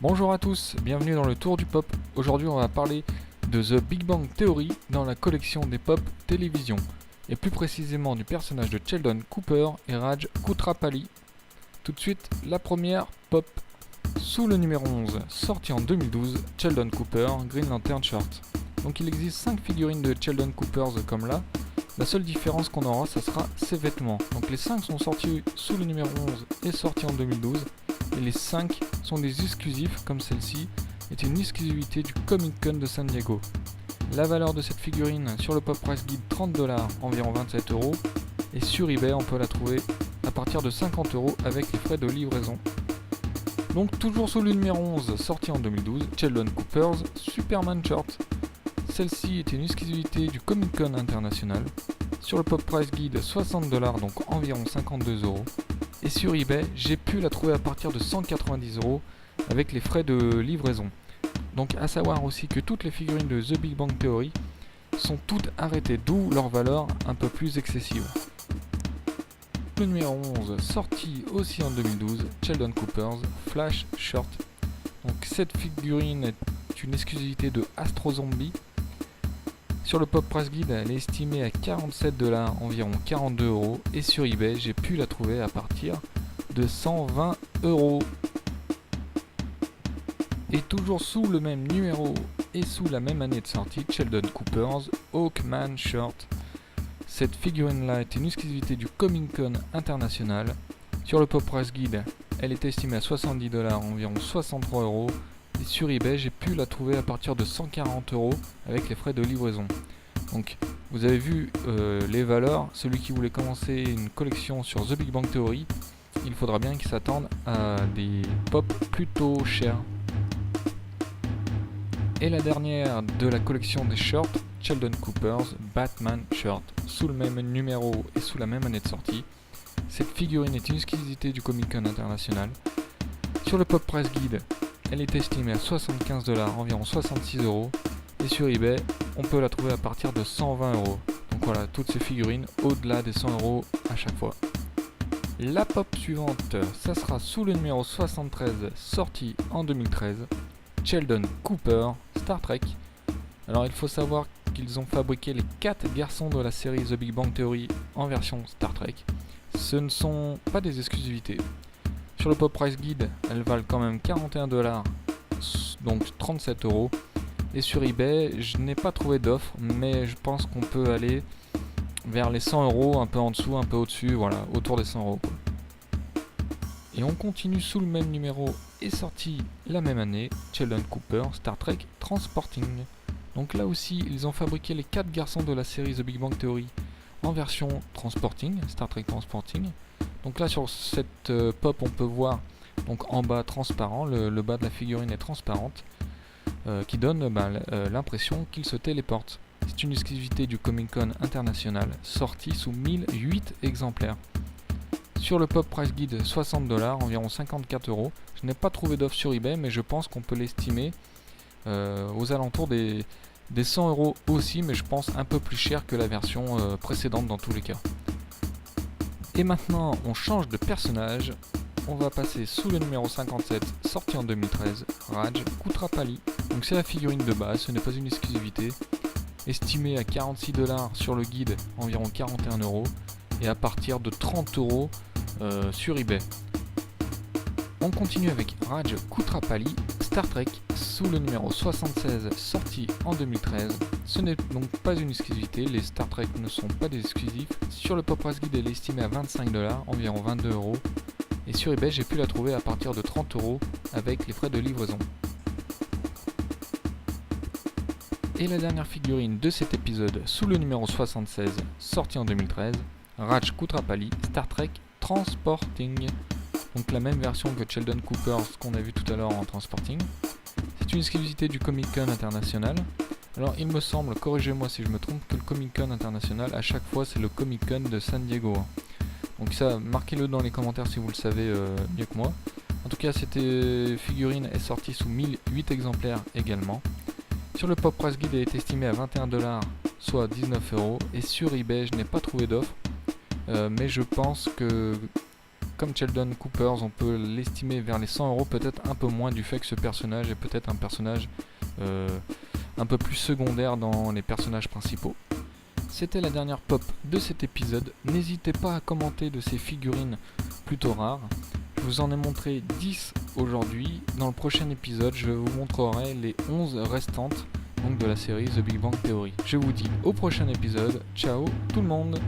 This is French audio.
Bonjour à tous, bienvenue dans le Tour du Pop. Aujourd'hui on va parler de The Big Bang Theory dans la collection des pop télévision, et plus précisément du personnage de Sheldon Cooper et Raj Koothrappali. Tout de suite, la première pop. Sous le numéro 11, sorti en 2012, Sheldon Cooper, Green Lantern Shirt. Donc il existe 5 figurines de Sheldon Cooper comme là. La seule différence qu'on aura, ça sera ses vêtements. Donc les 5 sont sortis sous le numéro 11 et sortis en 2012. Et les 5 sont des exclusifs, comme celle-ci est une exclusivité du Comic Con de San Diego. La valeur de cette figurine sur le Pop Price Guide, $30, environ 27€. Et sur eBay, on peut la trouver à partir de 50€ avec les frais de livraison. Donc toujours sous le numéro 11, sorti en 2012, Sheldon Cooper's Superman Shirt. Celle-ci est une exclusivité du Comic Con International. Sur le Pop Price Guide, $60, donc environ 52€. Et sur eBay, j'ai pu la trouver à partir de 190€ avec les frais de livraison. Donc à savoir aussi que toutes les figurines de The Big Bang Theory sont toutes arrêtées, d'où leur valeur un peu plus excessive. Le numéro 11, sorti aussi en 2012, Sheldon Cooper's Flash Shirt. Donc cette figurine est une exclusivité de Astro Zombie. Sur le Pop Price Guide, elle est estimée à $47, environ 42€, et sur eBay, j'ai pu la trouver à partir de 120€. Et toujours sous le même numéro et sous la même année de sortie, Sheldon Cooper's Hawkman Shirt. Cette figurine-là est une exclusivité du Comic Con International. Sur le Pop Price Guide, elle est estimée à $70, environ 63€. Et sur eBay, j'ai pu la trouver à partir de 140€ avec les frais de livraison. Donc, vous avez vu les valeurs. Celui qui voulait commencer une collection sur The Big Bang Theory, il faudra bien qu'il s'attende à des pop plutôt chers. Et la dernière de la collection des shirts, Sheldon Cooper's Batman Shirt, sous le même numéro et sous la même année de sortie. Cette figurine est une exclusivité du Comic Con International. Sur le Pop Price Guide, elle est estimée à $75, environ 66€. Et sur eBay, on peut la trouver à partir de 120€. Donc voilà, toutes ces figurines au-delà des 100€ à chaque fois. La pop suivante, ça sera sous le numéro 73, sorti en 2013. Sheldon Cooper, Star Trek. Alors il faut savoir qu'ils ont fabriqué les 4 garçons de la série The Big Bang Theory en version Star Trek. Ce ne sont pas des exclusivités. Sur le Pop Price Guide, elles valent quand même $41, donc 37€. Et sur eBay, je n'ai pas trouvé d'offre, mais je pense qu'on peut aller vers les 100€, un peu en dessous, un peu au-dessus, voilà, autour des 100€. Et on continue sous le même numéro et sorti la même année, Sheldon Cooper, Star Trek Transporting. Donc là aussi, ils ont fabriqué les 4 garçons de la série The Big Bang Theory en version Transporting, Star Trek Transporting. Donc là sur cette pop, on peut voir donc en bas transparent, le bas de la figurine est transparente, qui donne l'impression qu'il se téléporte. C'est une exclusivité du Comic Con International, sortie sous 1008 exemplaires. Sur le Pop Price Guide, $60, environ 54€. Je n'ai pas trouvé d'offre sur eBay, mais je pense qu'on peut l'estimer aux alentours des 100€ aussi, mais je pense un peu plus cher que la version précédente dans tous les cas. Et maintenant, on change de personnage. On va passer sous le numéro 57, sorti en 2013, Raj Koothrappali. Donc c'est la figurine de base, ce n'est pas une exclusivité. Estimée à $46 sur le guide, environ 41€. Et à partir de 30€ sur eBay. On continue avec Raj Koothrappali, Star Trek, sous le numéro 76, sorti en 2013. Ce n'est donc pas une exclusivité, les Star Trek ne sont pas des exclusifs. Sur le Pop Price Guide, elle est estimée à $25, environ 22€. Et sur eBay, j'ai pu la trouver à partir de 30€ avec les frais de livraison. Et la dernière figurine de cet épisode, sous le numéro 76, sorti en 2013, Raj Koothrappali, Star Trek Transporting. Donc la même version que Sheldon Cooper, ce qu'on a vu tout à l'heure en Transporting. C'est une exclusivité du Comic Con International. Alors il me semble, corrigez-moi si je me trompe, que le Comic Con International, à chaque fois c'est le Comic Con de San Diego. Donc ça, marquez-le dans les commentaires si vous le savez mieux que moi. En tout cas, cette figurine est sortie sous 1008 exemplaires également. Sur le Pop Price Guide, elle est estimée à $21, soit 19€. Et sur eBay, je n'ai pas trouvé d'offre. Mais je pense que comme Sheldon Cooper, on peut l'estimer vers les 100€, peut-être un peu moins du fait que ce personnage est peut-être un personnage un peu plus secondaire dans les personnages principaux. C'était la dernière pop de cet épisode. N'hésitez pas à commenter de ces figurines plutôt rares. Je vous en ai montré 10 aujourd'hui. Dans le prochain épisode, je vous montrerai les 11 restantes donc de la série The Big Bang Theory. Je vous dis au prochain épisode. Ciao tout le monde!